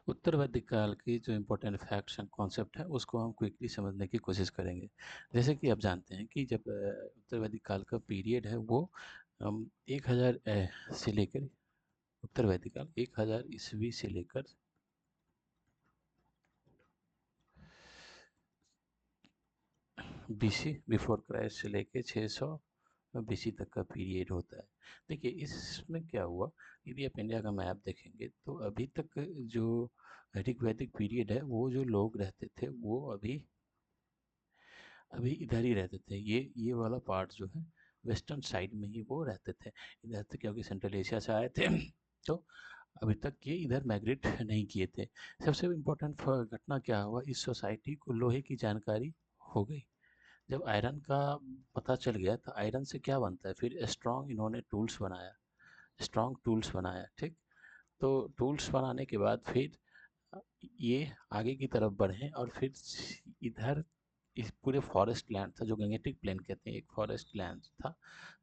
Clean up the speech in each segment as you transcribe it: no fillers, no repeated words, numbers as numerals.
उत्तर वैदिक काल की जो इम्पोर्टेंट फैक्ट्स एंड कॉन्सेप्ट है उसको हम क्विकली समझने की कोशिश करेंगे। जैसे कि आप जानते हैं कि जब उत्तर वैदिक काल का पीरियड है वो 1000 से लेकर उत्तर वैदिक काल 1000 ईस्वी से लेकर बीसी बिफोर क्राइस्ट से लेके 600 बीसी तक का पीरियड होता है। देखिए इसमें क्या हुआ, यदि आप इंडिया का मैप देखेंगे तो अभी तक जो ऋग्वैदिक पीरियड है वो जो लोग रहते थे वो अभी अभी इधर ही रहते थे। ये वाला पार्ट जो है वेस्टर्न साइड में ही वो रहते थे। इधर से क्योंकि सेंट्रल एशिया से आए थे तो अभी तक ये इधर माइग्रेट नहीं किए थे। सबसे इम्पोर्टेंट घटना क्या हुआ, इस सोसाइटी को लोहे की जानकारी हो गई। जब आयरन का पता चल गया तो आयरन से क्या बनता है, फिर स्ट्रॉन्ग इन्होंने टूल्स बनाया, स्ट्रॉन्ग टूल्स बनाया, ठीक। तो टूल्स बनाने के बाद फिर ये आगे की तरफ बढ़े और फिर इधर इस पूरे फॉरेस्ट लैंड था जो गंगेटिक प्लेन कहते हैं, एक फॉरेस्ट लैंड था।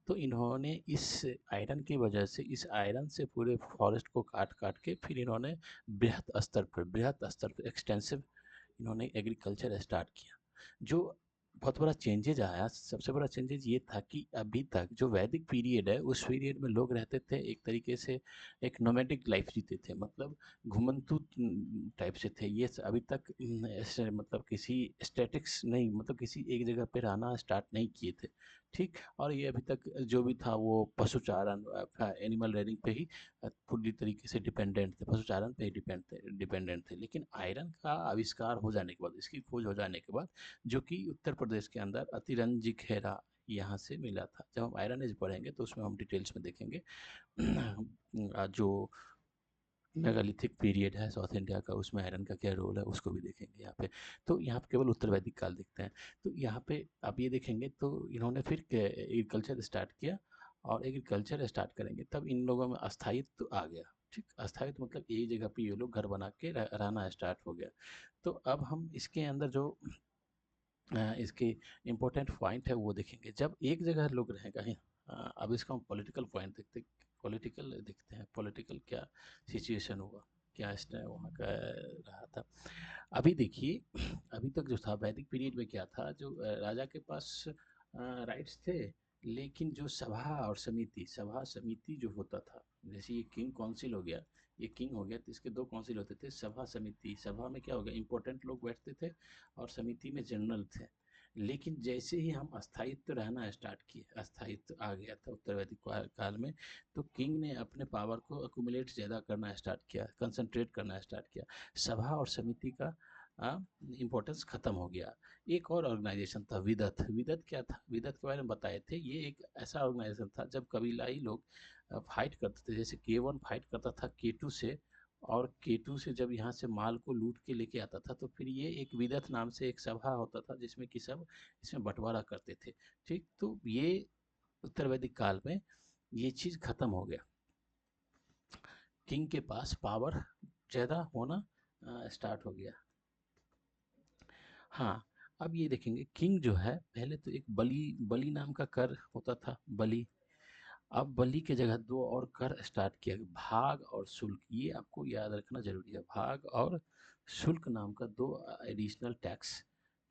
तो इन्होंने इस आयरन की वजह से इस आयरन से पूरे फॉरेस्ट को काट काट के फिर इन्होंने बृहत स्तर पर एक्सटेंसिव इन्होंने एग्रीकल्चर स्टार्ट किया। जो बहुत बड़ा चेंजेज आया, सबसे बड़ा चेंजेज ये था कि अभी तक जो वैदिक पीरियड है उस पीरियड में लोग रहते थे एक तरीके से, एक नोमैडिक लाइफ जीते थे, मतलब घुमंतु टाइप से थे ये। अभी तक ऐसे मतलब किसी स्टैटिक्स नहीं, मतलब किसी एक जगह पे रहना स्टार्ट नहीं किए थे, ठीक। और ये अभी तक जो भी था वो पशुचारण, एनिमल रेयरिंग पे ही पूरी तरीके से डिपेंडेंट थे, पशुचारण पे ही डिपेंडेंट थे। लेकिन आयरन का आविष्कार हो जाने के बाद, इसकी खोज हो जाने के बाद, जो कि उत्तर प्रदेश के अंदर अतिरंजी खेरा यहाँ से मिला था। जब हम आयरन एज पढ़ेंगे तो उसमें हम डिटेल्स में देखेंगे जो मेगालिथिक पीरियड है साउथ इंडिया का, उसमें आयरन का क्या रोल है उसको भी देखेंगे यहाँ पे। तो यहाँ पे केवल उत्तर वैदिक काल देखते हैं। तो यहाँ पे आप ये देखेंगे तो इन्होंने फिर एग्रीकल्चर स्टार्ट किया, और एग्रीकल्चर स्टार्ट करेंगे तब इन लोगों में अस्थायित्व आ गया, ठीक। अस्थायित्व मतलब एक जगह पे ये लोग घर बना के रहना स्टार्ट हो गया। तो अब हम इसके अंदर जो इसके इम्पोर्टेंट पॉइंट है वो देखेंगे। जब एक जगह लोग रहेगा अब इसका हम पॉलिटिकल पॉइंट देखते हैं, पॉलिटिकल क्या सिचुएशन हुआ, क्या इस टाइम वहाँ का रहा था। अभी देखिए अभी तक जो था वैदिक पीरियड में क्या था, जो राजा के पास राइट्स थे, लेकिन जो सभा समिति जो होता था, जैसे ये किंग काउंसिल हो गया, ये किंग हो गया तो इसके दो काउंसिल होते थे, सभा समिति। सभा में क्या हो गया, इंपॉर्टेंट लोग बैठते थे, और समिति में जनरल थे। लेकिन जैसे ही हम अस्थायित्व रहना स्टार्ट किए, अस्थायित्व आ गया था उत्तर वैदिक काल में, तो किंग ने अपने पावर को अकुमुलेट ज़्यादा करना स्टार्ट किया, कंसंट्रेट करना स्टार्ट किया। सभा और समिति का इम्पोर्टेंस खत्म हो गया। एक और ऑर्गेनाइजेशन था विदत। विदत क्या था, विदत के बारे में बताए थे, ये एक ऐसा ऑर्गेनाइजेशन था जब कबीलाई लोग फाइट करते थे। जैसे K1 फाइट करता था K2 से, और K2 से जब यहाँ से माल को लूट के लेके आता था तो फिर ये एक विदत नाम से एक सभा होता था जिसमें कि सब इसमें बंटवारा करते थे, ठीक। तो ये उत्तर वैदिक काल में ये चीज़ खत्म हो गया, किंग के पास पावर ज़्यादा होना स्टार्ट हो गया। हाँ, अब ये देखेंगे किंग जो है, पहले तो एक बलि बलि नाम का कर होता था, बलि। अब बलि के जगह दो और कर स्टार्ट किया, भाग और शुल्क। ये आपको याद रखना जरूरी है, भाग और शुल्क नाम का दो एडिशनल टैक्स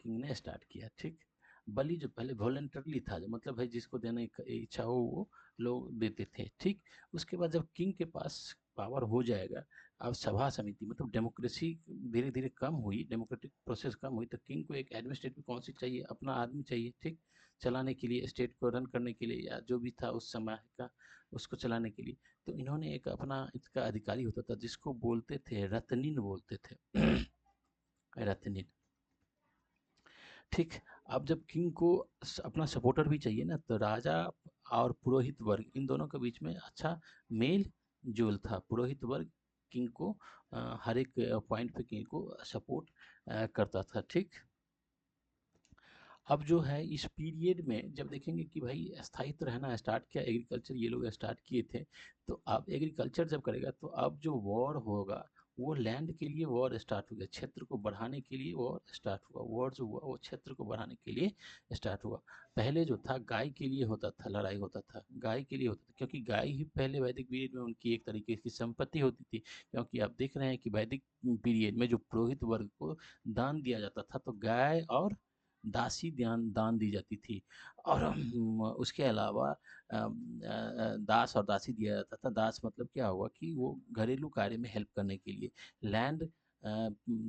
किंग ने स्टार्ट किया, ठीक। बलि जो पहले वॉलंटरली था, जो मतलब है जिसको देने की इच्छा हो वो लोग देते थे, ठीक। उसके बाद जब किंग के पास पावर हो जाएगा, अब सभा समिति मतलब डेमोक्रेसी धीरे धीरे कम हुई, डेमोक्रेटिक प्रोसेस कम हुई, तो किंग को एक एडमिनिस्ट्रेटिव काउंसिल चाहिए, अपना आदमी चाहिए, ठीक, चलाने के लिए, स्टेट को रन करने के लिए, या जो भी था उस समय का उसको चलाने के लिए। तो इन्होंने एक अपना इसका अधिकारी होता था जिसको बोलते थे रत्निन, बोलते थे रत्निन, ठीक। अब जब किंग को अपना सपोर्टर भी चाहिए ना, तो राजा और पुरोहित वर्ग इन दोनों के बीच में अच्छा मेल जोल था। पुरोहित वर्ग किंग को हर एक पॉइंट पे किंग को सपोर्ट करता था, ठीक। अब जो है इस पीरियड में जब देखेंगे कि भाई स्थायित्व रहना स्टार्ट किया, एग्रीकल्चर ये लोग स्टार्ट किए थे, तो अब एग्रीकल्चर जब करेगा तो अब जो वॉर होगा वो लैंड के लिए वॉर स्टार्ट हो गया, क्षेत्र को बढ़ाने के लिए वॉर स्टार्ट हुआ, वॉर जो हुआ वो क्षेत्र को बढ़ाने के लिए स्टार्ट हुआ। पहले जो था गाय के लिए होता था, लड़ाई होता था गाय के लिए होता था, क्योंकि गाय ही पहले वैदिक पीरियड में उनकी एक तरीके की संपत्ति होती थी। क्योंकि आप देख रहे हैं कि वैदिक पीरियड में जो पुरोहित वर्ग को दान दिया जाता था तो गाय और दासी दान दान दी जाती थी। और उसके अलावा दास और दासी दिया जाता था। दास मतलब क्या हुआ कि वो घरेलू कार्य में हेल्प करने के लिए। लैंड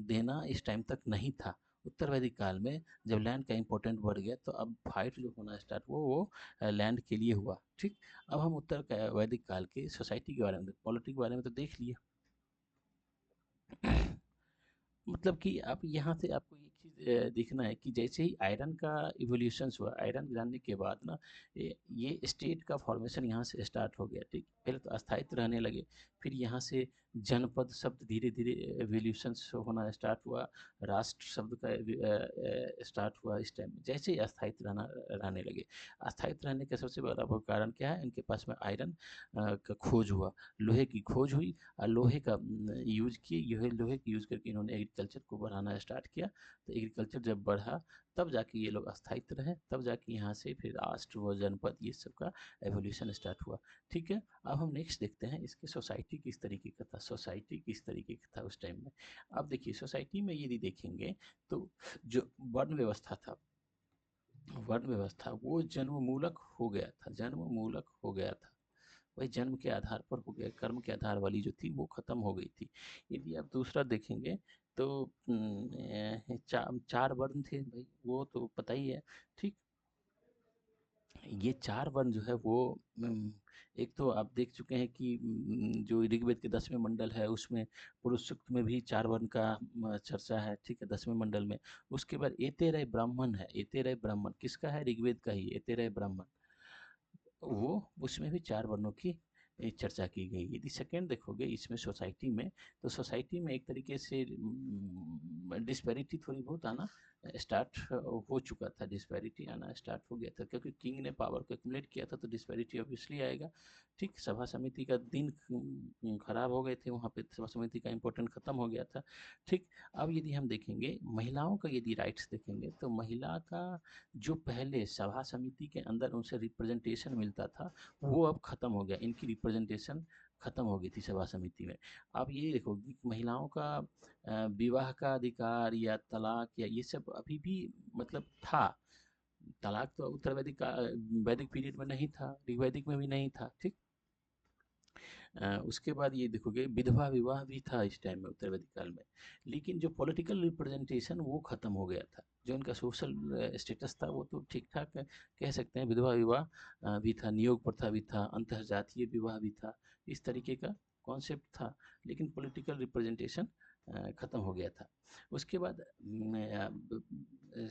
देना इस टाइम तक नहीं था। उत्तर वैदिक काल में जब लैंड का इम्पोर्टेंट बढ़ गया तो अब फाइट जो होना स्टार्ट हुआ वो लैंड के लिए हुआ। ठीक। अब हम उत्तर वैदिक काल के सोसाइटी के बारे में, पॉलिटिक्स के बारे में तो देख लिए। मतलब कि आप यहाँ से आपको एक चीज़ देखना है कि जैसे ही आयरन का इवोल्यूशन हुआ, आयरन जानने के बाद ना ये स्टेट का फॉर्मेशन यहाँ से स्टार्ट हो गया। ठीक। पहले तो अस्थायित्व रहने लगे, फिर यहाँ से जनपद शब्द धीरे धीरे एवोल्यूशन होना स्टार्ट हुआ, राष्ट्र शब्द का स्टार्ट हुआ। इस टाइम जैसे ही अस्थायित्व रहने लगे, अस्थायित्व रहने का सबसे बड़ा कारण क्या है, इनके पास में आयरन का खोज हुआ, लोहे की खोज हुई, और लोहे का यूज़ किए। यह लोहे की यूज़ करके इन्होंने एग्रीकल्चर को बढ़ाना स्टार्ट किया। तो एग्रीकल्चर जब बढ़ा तब जाके ये लोग अस्थायित्व रहे, तब जाके यहाँ से फिर राष्ट्र व जनपद ये सब का एवोल्यूशन स्टार्ट हुआ। ठीक है। अब हम नेक्स्ट देखते हैं इसके सोसाइटी किस तरीके का था, सोसाइटी किस तरीके का था उस टाइम में। अब देखिए सोसाइटी में यदि देखेंगे तो जो वर्ण व्यवस्था था, वर्ण व्यवस्था वो जन्ममूलक हो गया था, जन्ममूलक हो गया था। वही जन्म के आधार पर हो गया, कर्म के आधार वाली जो थी वो खत्म हो गई थी। यदि आप दूसरा देखेंगे तो चार वर्ण थे भाई, वो तो पता ही है। ठीक। ये चार वर्ण जो है वो एक तो आप देख चुके हैं कि जो ऋग्वेद के 10वें मंडल है उसमें पुरुष सूक्त में भी चार वर्ण का चर्चा है। ठीक है, 10वें मंडल में। उसके बाद एतेरय ब्राह्मण है, एतेरय ब्राह्मण किसका है, ऋग्वेद का ही एतेरय ब्राह्मण, वो उसमें भी चार वर्णों की चर्चा की गई। यदि सेकंड देखोगे इसमें सोसाइटी में, तो सोसाइटी में एक तरीके से डिस्पैरिटी थोड़ी बहुत आना स्टार्ट हो चुका था, डिस्पैरिटी आना स्टार्ट हो गया था, क्योंकि किंग ने पावर को एक्युमुलेट किया था तो डिस्पैरिटी ऑब्वियसली आएगा। ठीक। सभा समिति का दिन खराब हो गए थे, वहाँ पे सभा समिति का इम्पोर्टेंट खत्म हो गया था। ठीक। अब यदि हम देखेंगे महिलाओं का, यदि राइट्स देखेंगे तो महिला का जो पहले सभा समिति के अंदर उनसे रिप्रेजेंटेशन मिलता था वो अब खत्म हो गया, इनकी रिप्रेजेंटेशन खत्म हो गई थी सभा समिति में। अब ये देखो कि महिलाओं का विवाह का अधिकार या तलाक या ये सब अभी भी मतलब था। तलाक तो उत्तर वैदिक का वैदिक पीरियड में नहीं था, ऋग्वैदिक में भी नहीं था। ठीक। उसके बाद ये देखोगे विधवा विवाह भी था इस टाइम में उत्तर वैदिक काल में, लेकिन जो पॉलिटिकल रिप्रेजेंटेशन वो खत्म हो गया था। जो उनका सोशल स्टेटस था वो तो ठीक ठाक कह सकते हैं, विधवा विवाह भी था, नियोग प्रथा भी था, अंतरजातीय विवाह भी था, इस तरीके का कॉन्सेप्ट था, लेकिन पॉलिटिकल रिप्रेजेंटेशन खत्म हो गया था। उसके बाद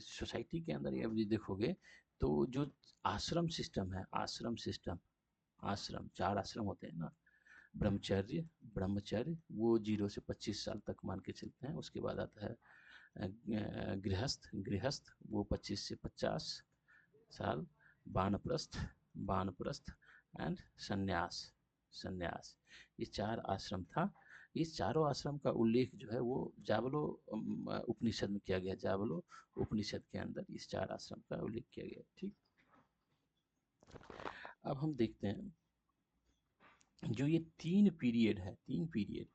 सोसाइटी के अंदर अब ये देखोगे तो जो आश्रम सिस्टम है, आश्रम सिस्टम, आश्रम चार आश्रम होते हैं ना, ब्रह्मचर्य, ब्रह्मचर्य वो 0 से 25 साल तक मान के चलते हैं। उसके बाद आता है गृहस्थ, गृहस्थ वो 25 से 50 साल, वानप्रस्थ, वानप्रस्थ एंड सन्यास, सन्यास। ये चार आश्रम था। इस चारों आश्रम का उल्लेख जो है वो जावलो उपनिषद में किया गया, जावलो उपनिषद के अंदर इस चार आश्रम का उल्लेख किया गया। ठीक। अब हम देखते हैं जो ये तीन पीरियड है, तीन पीरियड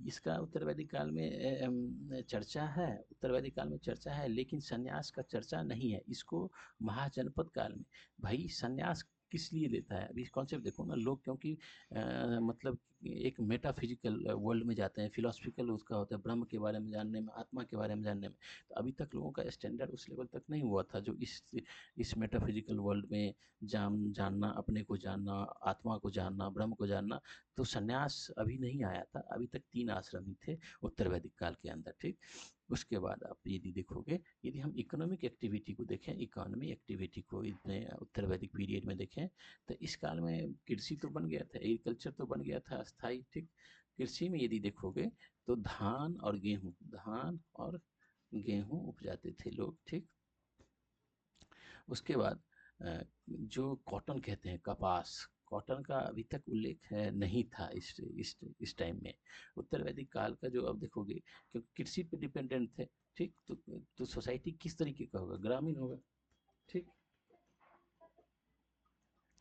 इसका उत्तर वैदिक काल में चर्चा है, उत्तर वैदिक काल में चर्चा है, लेकिन संन्यास का चर्चा नहीं है। इसको महाजनपद काल में, भाई संन्यास किस लिए लेता है, अभी कॉन्सेप्ट देखो ना लोग, क्योंकि मतलब एक मेटाफिजिकल वर्ल्ड में जाते हैं, फिलोसफिकल उसका होता है, ब्रह्म के बारे में जानने में, आत्मा के बारे में जानने में। तो अभी तक लोगों का स्टैंडर्ड उस लेवल तक नहीं हुआ था जो इस मेटाफिजिकल वर्ल्ड में जानना, अपने को जानना, आत्मा को जानना, ब्रह्म को जानना। तो सन्यास अभी नहीं आया था, अभी तक तीन आश्रम ही थे उत्तर वैदिक काल के अंदर। ठीक। उसके बाद आप यदि देखोगे, यदि हम इकोनॉमिक एक्टिविटी को देखें, इकोनॉमी एक्टिविटी को इतने उत्तर वैदिक पीरियड में देखें तो इस काल में कृषि तो बन गया था, एग्रीकल्चर तो बन गया था अस्थाई। ठीक। कृषि में यदि देखोगे तो धान और गेहूँ, धान और गेहूँ उपजाते थे लोग। ठीक। उसके बाद जो कॉटन कहते हैं, कपास, कॉटन का अभी तक उल्लेख नहीं था इस टाइम में। उत्तर वैदिक काल का जो अब देखोगे, क्योंकि कृषि पे डिपेंडेंट थे, ठीक, तो सोसाइटी किस तरीके का होगा, ग्रामीण होगा, ठीक,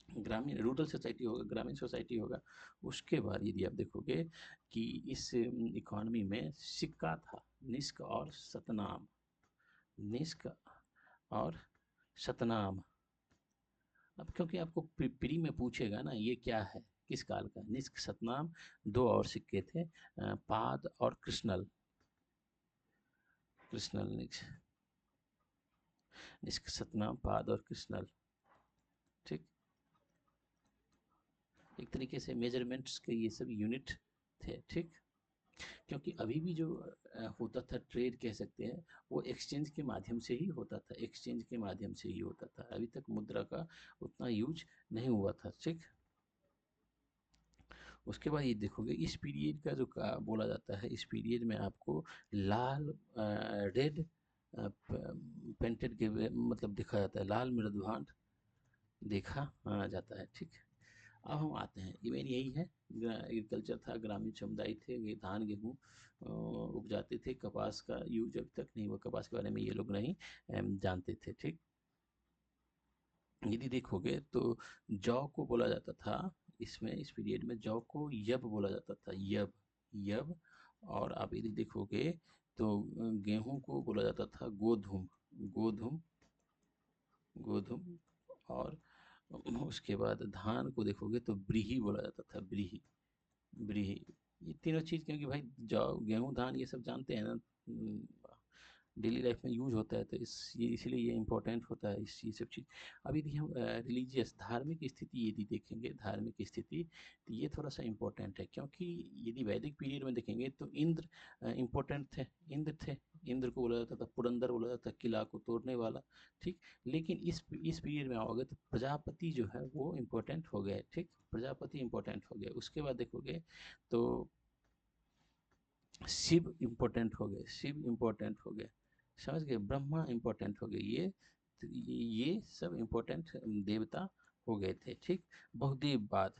ग्रामीण रूरल सोसाइटी होगा, ग्रामीण सोसाइटी होगा। उसके बाद यदि आप देखोगे कि इस इकोनॉमी में सिक्का था, निष्क और सतनाम, निष्क और सतनाम। अब क्योंकि आपको प्री में पूछेगा ना ये क्या है, किस काल का, निष्क सतनाम, दो और सिक्के थे, पाद और कृष्णल, कृष्णल निष्क सतनाम, पाद और कृष्णल, ठीक। एक तरीके से मेजरमेंट्स के ये सब यूनिट थे, ठीक। क्योंकि अभी भी जो होता था ट्रेड कह सकते हैं, वो एक्सचेंज के माध्यम से ही होता था, एक्सचेंज के माध्यम से ही होता था। अभी तक मुद्रा का उतना यूज नहीं हुआ था, ठीक। उसके बाद ये देखोगे इस पीरियड का जो बोला जाता है, इस पीरियड में आपको लाल रेड पेंटेड के मतलब दिखा जाता है, लाल मृदभांड देखा जाता है, ठीक। अब हम आते हैं, इवेंट यही है, एग्रीकल्चर था, ग्रामीण समुदाय थे, ये धान गेहूँ उपजाते थे, कपास का यूज अभी तक नहीं हुआ, कपास के बारे में ये लोग नहीं जानते थे, ठीक। यदि देखोगे तो जौ को बोला जाता था, इसमें इस पीरियड में जौ को यब बोला जाता था, यब, यब। और आप यदि देखोगे तो गेहूं को बोला जाता था गोधूम, गोधूम, गोधूम। और उसके बाद धान को देखोगे तो ब्रीही बोला जाता था, ब्रीही, ब्रीही। ये तीनों चीज़, क्योंकि भाई जौ गेहूं धान ये सब जानते हैं ना, डेली लाइफ में यूज होता है, तो ये इसीलिए ये इम्पोर्टेंट होता है, ये सब चीज़। अब यदि हम रिलीजियस धार्मिक स्थिति यदि देखेंगे, धार्मिक स्थिति, तो ये थोड़ा सा इम्पोर्टेंट है, क्योंकि यदि वैदिक पीरियड में देखेंगे तो इंद्र इम्पोर्टेंट थे, इंद्र थे, इंद्र को बोला जाता था, पुरंदर बोला जाता था, किला को तोड़ने वाला, ठीक। लेकिन इस पीरियड में आओगे तो प्रजापति जो है वो इम्पोर्टेंट हो गए, ठीक, प्रजापति इम्पोर्टेंट हो गए। उसके बाद देखोगे तो शिव इम्पोर्टेंट हो गए, शिव इम्पोर्टेंट हो गए, समझ गए, ब्रह्मा इम्पोर्टेंट हो गए, ये सब इम्पोर्टेंट देवता हो गए थे, ठीक। बहुदेववाद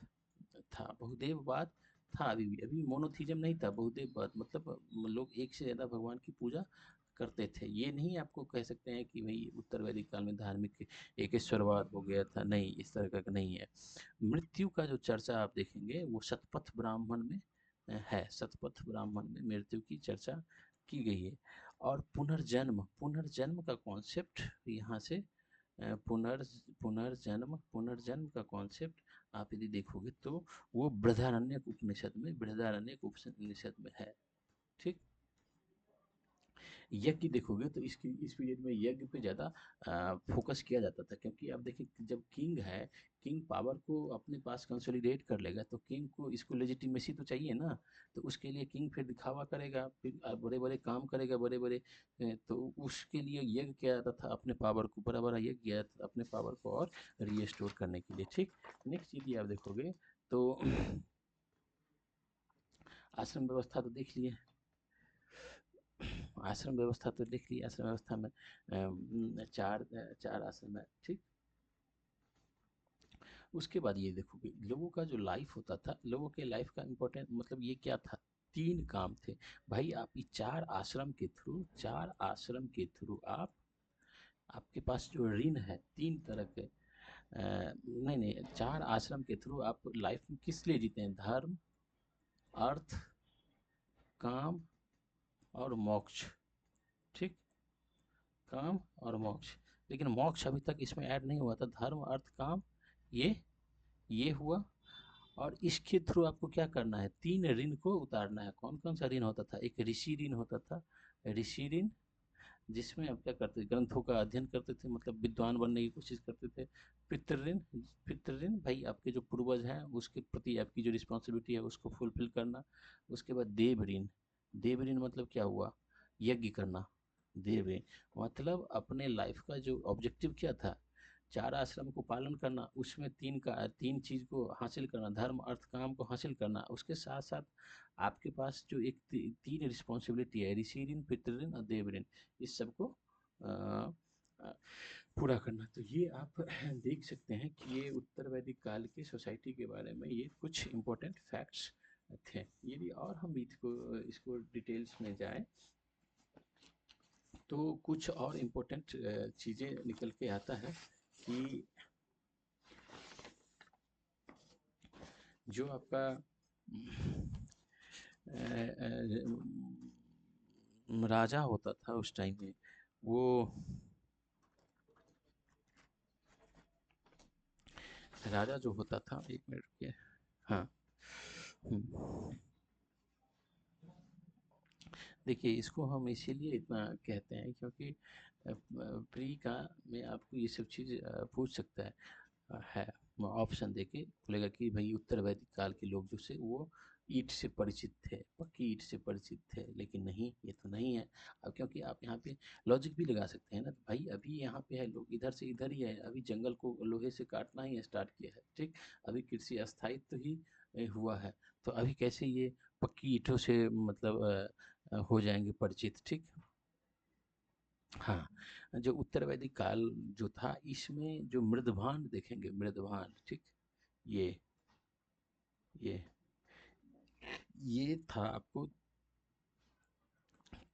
था, बहुदेववाद था, अभी मोनोथीजम नहीं था, बहुदेववाद मतलब लोग एक से ज़्यादा भगवान की पूजा करते थे। ये नहीं आपको कह सकते हैं कि भाई उत्तर वैदिक काल में धार्मिक एकेश्वरवाद हो गया था, नहीं, इस तरह का नहीं है। मृत्यु का जो चर्चा आप देखेंगे वो शतपथ ब्राह्मण में है, शतपथ ब्राह्मण में मृत्यु की चर्चा की गई है। और पुनर्जन्म, पुनर्जन्म का कॉन्सेप्ट यहाँ से पुनर्जन्म, पुनर्जन्म का कॉन्सेप्ट आप यदि देखोगे तो वो बृहदारण्यक उपनिषद में, बृहदारण्यक उपनिषद में है, ठीक। यज्ञ देखोगे तो इसकी इस पीरियड में यज्ञ पे ज़्यादा फोकस किया जाता था, क्योंकि आप देखिए जब किंग है, किंग पावर को अपने पास कंसोलिडेट कर लेगा, तो किंग को इसको लेजिटिमेसी तो चाहिए ना, तो उसके लिए किंग फिर दिखावा करेगा, फिर बड़े बड़े काम करेगा, बड़े बड़े, तो उसके लिए यज्ञ किया जाता था, अपने पावर को बड़ा बड़ा यज्ञ किया जाता था अपने पावर को और रीस्टोर करने के लिए, ठीक। नेक्स्ट यदि आप देखोगे तो आश्रम व्यवस्था तो देख लिए, आश्रम व्यवस्था तो लिख ली, आश्रम व्यवस्था में चार चार आश्रम है, ठीक। उसके बाद ये देखोगे लोगों का जो लाइफ होता था, लोगों के लाइफ का इम्पोर्टेंट मतलब ये क्या था, तीन काम थे भाई। आप ये चार आश्रम के थ्रू, चार आश्रम के थ्रू आप, आपके पास जो ऋण है तीन तरह के, नहीं नहीं, चार आश्रम के थ्रू आप लाइफ में किस लिए जीते हैं, धर्म, अर्थ, काम और मोक्ष, ठीक, काम और मोक्ष। लेकिन मोक्ष अभी तक इसमें ऐड नहीं हुआ था, धर्म अर्थ काम ये हुआ। और इसके थ्रू आपको क्या करना है, तीन ऋण को उतारना है। कौन कौन सा ऋण होता था, एक ऋषि ऋण होता था, ऋषि ऋण, जिसमें आप क्या करते थे, ग्रंथों का अध्ययन करते थे, मतलब विद्वान बनने की कोशिश करते थे। पितृ ऋण, पितृ ऋण भाई आपके जो पूर्वज हैं उसके प्रति आपकी जो रिस्पॉन्सिबिलिटी है उसको फुलफिल करना। उसके बाद देव ऋण, देव ऋण मतलब क्या हुआ, यज्ञ करना, देव ऋण मतलब अपने लाइफ का जो ऑब्जेक्टिव क्या था, चार आश्रम को पालन करना, उसमें तीन चीज को हासिल करना, धर्म अर्थ काम को हासिल करना। उसके साथ साथ आपके पास जो एक तीन रिस्पॉन्सिबिलिटी है, ऋषि ऋण, पितृ ऋण और देव ऋण, इस सबको पूरा करना। तो ये आप देख सकते हैं कि ये उत्तर वैदिक काल की सोसाइटी के बारे में ये कुछ इम्पोर्टेंट फैक्ट्स थे। यदि और हम इसको डिटेल्स में जाएं तो कुछ और इम्पोर्टेंट चीज़ें निकल के आता है कि जो आपका राजा होता था उस टाइम में, वो राजा जो होता था, एक मिनट रुकिए। हाँ। देखिए, इसको हम इसीलिए इतना कहते हैं क्योंकि प्री का में आपको ये सब चीज़ पूछ सकता है ऑप्शन देके बोलेगा कि भाई उत्तर वैदिक काल के लोग जो से वो ईंट से परिचित थे, पक्की ईंट से परिचित थे, लेकिन नहीं, ये तो नहीं है। अब क्योंकि आप यहाँ पे लॉजिक भी लगा सकते हैं ना, तो भाई अभी यहाँ पे है, लोग इधर से इधर ही है, अभी जंगल को लोहे से काटना ही स्टार्ट किया है, ठीक। अभी कृषि अस्थायित्व ही हुआ है, तो अभी कैसे ये पक्की ईंटों से मतलब हो जाएंगे परिचित, ठीक। हाँ, जो उत्तर वैदिक काल जो था, इसमें जो मृदभांड देखेंगे, मृदभांड, ठीक। ये ये ये था आपको,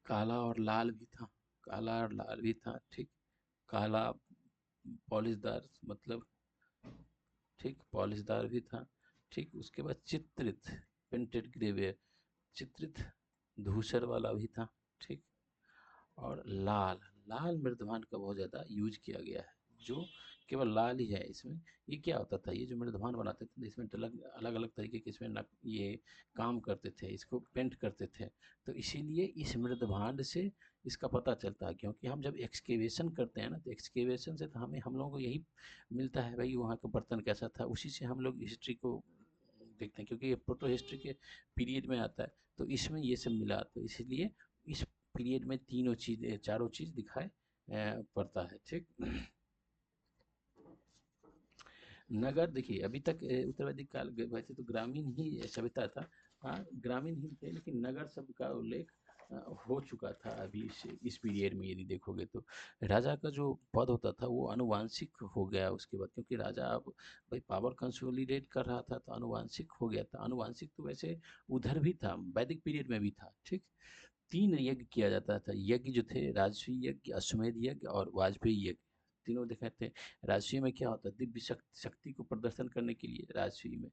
काला और लाल भी था, काला और लाल भी था, ठीक। काला पॉलिशदार मतलब, ठीक, पॉलिशदार भी था, ठीक। उसके बाद चित्रित, पेंटेड ग्रेवेयर, चित्रित धूसर वाला भी था, ठीक। और लाल, लाल मृदभान का बहुत ज़्यादा यूज किया गया है, जो केवल लाल ही है इसमें। ये क्या होता था, ये जो मृदभान बनाते थे तो इसमें अलग अलग अलग तरीके के इसमें ये काम करते थे, इसको पेंट करते थे। तो इसीलिए इस मृदभांड से इसका पता चलता है, क्योंकि हम जब एक्सकेवेशन करते हैं ना, तो एक्सकेवेशन से तो हमें, हम लोगों को यही मिलता है भाई वहाँ का बर्तन कैसा था, उसी से हम लोग हिस्ट्री को देखते हैं, क्योंकि ये प्रोटो हिस्ट्री के पीरियड में आता है, तो इसमें ये सब मिला, तो इसलिए इस पीरियड में तीनों चीज़, चारों चीज़ दिखाई पड़ता है, ठीक। नगर देखिए, अभी तक उत्तर वैदिक काल वैसे तो ग्रामीण ही सभ्यता था, हाँ ग्रामीण ही थे, लेकिन नगर शब्द का उल्लेख हो चुका था अभी इस पीरियड में। यदि देखोगे तो राजा का जो पद होता था वो अनुवांशिक हो गया उसके बाद, क्योंकि राजा अब भाई पावर कंसोलिडेट कर रहा था, तो अनुवांशिक हो गया था। अनुवांशिक तो वैसे उधर भी था, वैदिक पीरियड में भी था, ठीक। 3 यज्ञ किया जाता था, यज्ञ जो थे, राजसूय यज्ञ, अश्वमेध यज्ञ और वाजपेयी यज्ञ, तीनों दिखाए थे। राजसूय में क्या होता है, दिव्य शक्ति को प्रदर्शन करने के लिए राजसूय में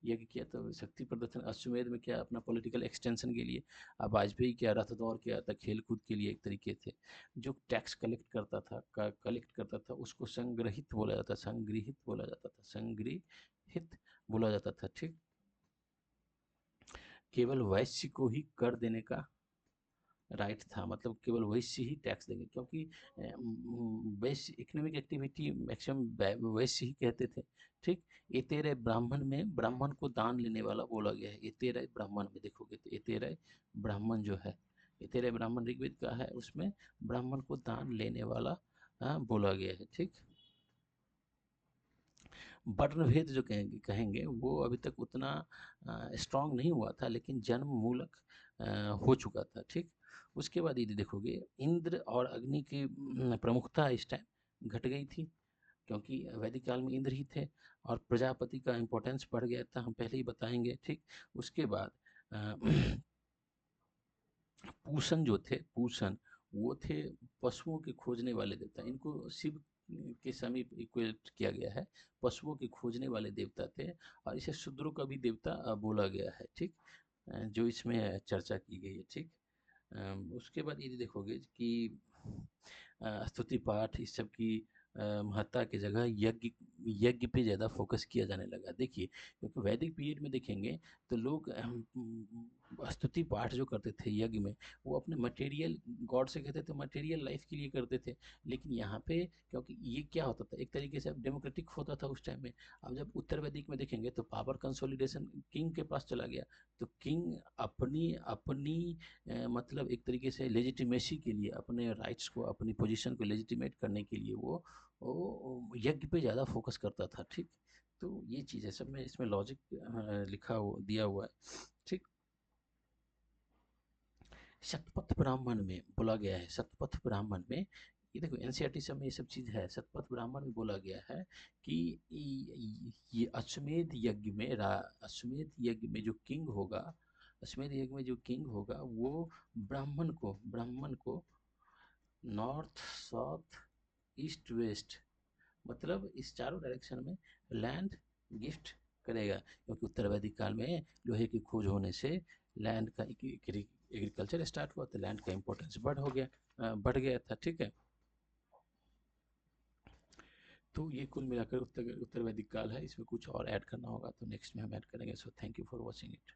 यज्ञ किया, तो शक्ति प्रदर्शन। अश्वमेध में क्या, अपना पॉलिटिकल एक्सटेंशन के लिए। अब वाजपेयी क्या, रथ दौड़ किया था, खेल कूद के लिए एक तरीके थे। जो टैक्स कलेक्ट करता था, कलेक्ट करता था, उसको संग्रहित बोला जाता, संग्रहित बोला जाता था, संग्रहित बोला जाता था, ठीक। केवल वैश्य को ही कर देने का राइट था, मतलब केवल वैश्य ही टैक्स देंगे, क्योंकि वैश्य इकोनॉमिक एक्टिविटी मैक्सिमम वैश्य ही कहते थे, ठीक। ये तेरह ब्राह्मण में, ब्राह्मण को दान लेने वाला बोला गया है, ये तेरह ब्राह्मण में देखोगे तो ये तेरह ब्राह्मण जो है, ये तेरह ब्राह्मण ऋग्वेद का है, उसमें ब्राह्मण को दान लेने वाला बोला गया है, ठीक। वर्ण भेद जो कहेंगे कहेंगे वो अभी तक उतना स्ट्रांग नहीं हुआ था, लेकिन जन्म मूलक हो चुका था, ठीक। उसके बाद यदि देखोगे, इंद्र और अग्नि की प्रमुखता इस टाइम घट गई थी, क्योंकि वैदिक काल में इंद्र ही थे, और प्रजापति का इम्पोर्टेंस बढ़ गया था, हम पहले ही बताएंगे, ठीक। उसके बाद अ, पूषण जो थे, पूषण वो थे पशुओं के खोजने वाले देवता, इनको शिव के समीप इक्वेट किया गया है, पशुओं के खोजने वाले देवता थे, और इसे शूद्रों का भी देवता बोला गया है, ठीक। जो इसमें चर्चा की गई है, ठीक। उसके बाद यदि देखोगे कि स्तुति पाठ इस सब की महत्ता की जगह यज्ञ, यज्ञ पे ज़्यादा फोकस किया जाने लगा। देखिए, क्योंकि वैदिक पीरियड में देखेंगे तो लोग स्तुति पाठ जो करते थे यज्ञ में, वो अपने मटेरियल गॉड से कहते थे, मटेरियल लाइफ के लिए करते थे। लेकिन यहाँ पे क्योंकि ये क्या होता था, एक तरीके से अब डेमोक्रेटिक होता था उस टाइम में। अब जब उत्तर वैदिक में देखेंगे तो पावर कंसोलिडेशन किंग के पास चला गया, तो किंग अपनी अपनी मतलब एक तरीके से लेजिटिमेसी के लिए, अपने राइट्स को, अपनी पोजीशन को लेजिटिमेट करने के लिए वो यज्ञ पे ज़्यादा फोकस करता था, ठीक। तो ये चीज़ है, सब में इसमें लॉजिक लिखा हुआ दिया हुआ है, ठीक। शतपथ ब्राह्मण में बोला गया है, शतपथ ब्राह्मण में ये देखो एनसीईआरटी सब में ये सब चीज़ है। शतपथ ब्राह्मण में बोला गया है कि ये अश्वमेध यज्ञ में जो किंग होगा, अश्वमेध यज्ञ में जो किंग होगा वो ब्राह्मण को नॉर्थ, साउथ, ईस्ट, वेस्ट, मतलब इस चारों डायरेक्शन में लैंड गिफ्ट करेगा, क्योंकि उत्तर वैदिक काल में लोहे की खोज होने से लैंड का एग्रीकल्चर स्टार्ट हुआ, तो लैंड का इम्पोर्टेंस बढ़ गया था। ठीक है, तो ये कुल मिलाकर उत्तर वैदिक काल है। इसमें कुछ और ऐड करना होगा तो नेक्स्ट में हम ऐड करेंगे। So thank you for watching it.